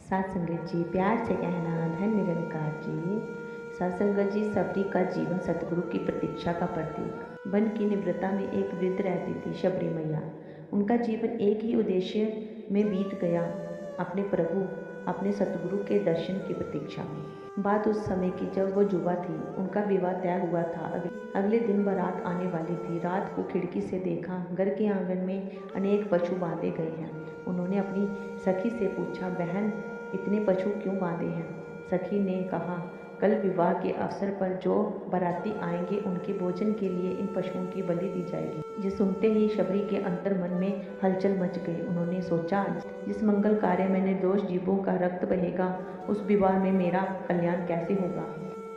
सात संगत जी, प्यार से कहना धन निरंकार जी। सात संगत जी, सबरी का जीवन सतगुरु की प्रतीक्षा का प्रतीक। वन की निवृत्ता में एक वृद्ध रहती थी, शबरी मैया। उनका जीवन एक ही उद्देश्य में बीत गया, अपने प्रभु, अपने सतगुरु के दर्शन की प्रतीक्षा में। बात उस समय की जब वो युवा थी। उनका विवाह तय हुआ था। अगले दिन बारात आने वाली थी। रात को खिड़की से देखा, घर के आंगन में अनेक पशु बांधे गए हैं। उन्होंने अपनी सखी से पूछा, बहन, इतने पशु क्यों बांधे हैं? सखी ने कहा, कल विवाह के अवसर पर जो बाराती आएंगे उनके भोजन के लिए इन पशुओं की बलि दी जाएगी। ये सुनते ही शबरी के अंतर मन में हलचल मच गई। उन्होंने सोचा, जिस मंगल कार्य में निर्दोष जीवों का रक्त बहेगा, उस विवाह में मेरा कल्याण कैसे होगा।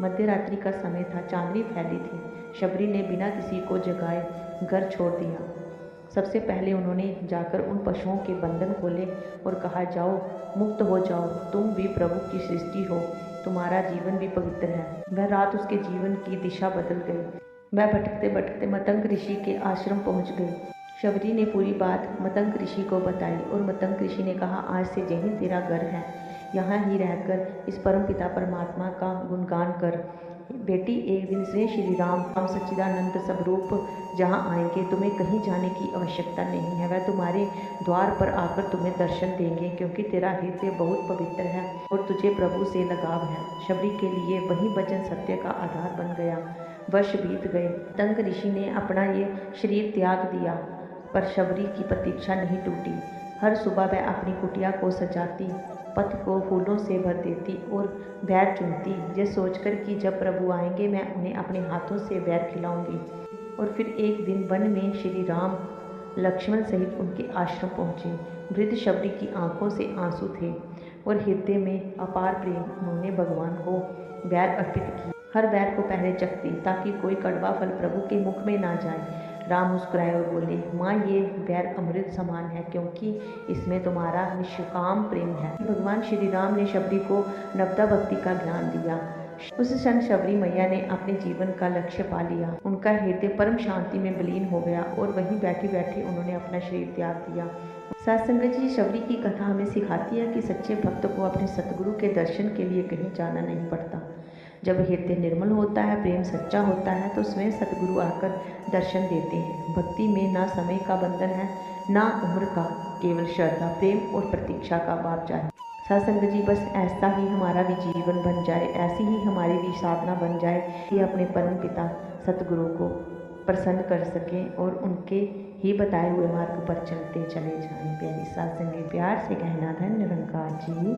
मध्य रात्रि का समय था, चांदनी फैली थी। शबरी ने बिना किसी को जगाए घर छोड़ दिया। सबसे पहले उन्होंने जाकर उन पशुओं के बंधन खोले और कहा, जाओ, मुक्त हो जाओ, तुम भी प्रभु की सृष्टि हो, तुम्हारा जीवन भी पवित्र है। वह रात उसके जीवन की दिशा बदल गई। वह भटकते भटकते मतंग ऋषि के आश्रम पहुंच गई। शबरी ने पूरी बात मतंग ऋषि को बताई और मतंग ऋषि ने कहा, आज से यही तेरा घर है, यहाँ ही रहकर इस परम पिता परमात्मा का गुणगान कर। बेटी, एक दिन श्री राम सच्चिदानंद स्वरूप जहाँ आएंगे, तुम्हें कहीं जाने की आवश्यकता नहीं है। वह तुम्हारे द्वार पर आकर तुम्हें दर्शन देंगे, क्योंकि तेरा हृदय बहुत पवित्र है और तुझे प्रभु से लगाव है। शबरी के लिए वही वचन सत्य का आधार बन गया। वर्ष बीत गए। तंग ऋषि ने अपना ये शरीर त्याग दिया, पर शबरी की प्रतीक्षा नहीं टूटी। हर सुबह वह अपनी कुटिया को सजाती, पथ को फूलों से भर देती और बैर चुनती, ये सोचकर कि जब प्रभु आएंगे मैं उन्हें अपने हाथों से बैर खिलाऊंगी। और फिर एक दिन वन में श्री राम लक्ष्मण सहित उनके आश्रम पहुँचे। वृद्ध शबरी की आंखों से आंसू थे और हृदय में अपार प्रेम। उन्होंने भगवान को बैर अर्पित की। हर बैर को पहले चखती, ताकि कोई कड़वा फल प्रभु के मुख में ना जाए। राम मुस्कुराए और बोले, माँ, ये बैर अमृत समान है, क्योंकि इसमें तुम्हारा निष्काम प्रेम है। भगवान श्री राम ने शबरी को नवता भक्ति का ज्ञान दिया। उस क्षण शबरी मैया ने अपने जीवन का लक्ष्य पा लिया। उनका हृदय परम शांति में विलीन हो गया और वहीं बैठे बैठे उन्होंने अपना शरीर त्याग दिया। सत्संग जी, शबरी की कथा हमें सिखाती है कि सच्चे भक्त को अपने सतगुरु के दर्शन के लिए कहीं जाना नहीं पड़ता। जब हृदय निर्मल होता है, प्रेम सच्चा होता है, तो स्वयं सतगुरु आकर दर्शन देते हैं। भक्ति में ना समय का बंधन है, ना उम्र का, केवल श्रद्धा, प्रेम और प्रतीक्षा का भाव चाहिए। सत्संग जी, बस ऐसा ही हमारा भी जीवन बन जाए, ऐसी ही हमारी भी साधना बन जाए कि अपने परम पिता सतगुरु को प्रसन्न कर सकें और उनके ही बताए हुए मार्ग पर चलते चले जाएं। प्यारी सत्संग, प्यार से कहना धन निरंकार जी।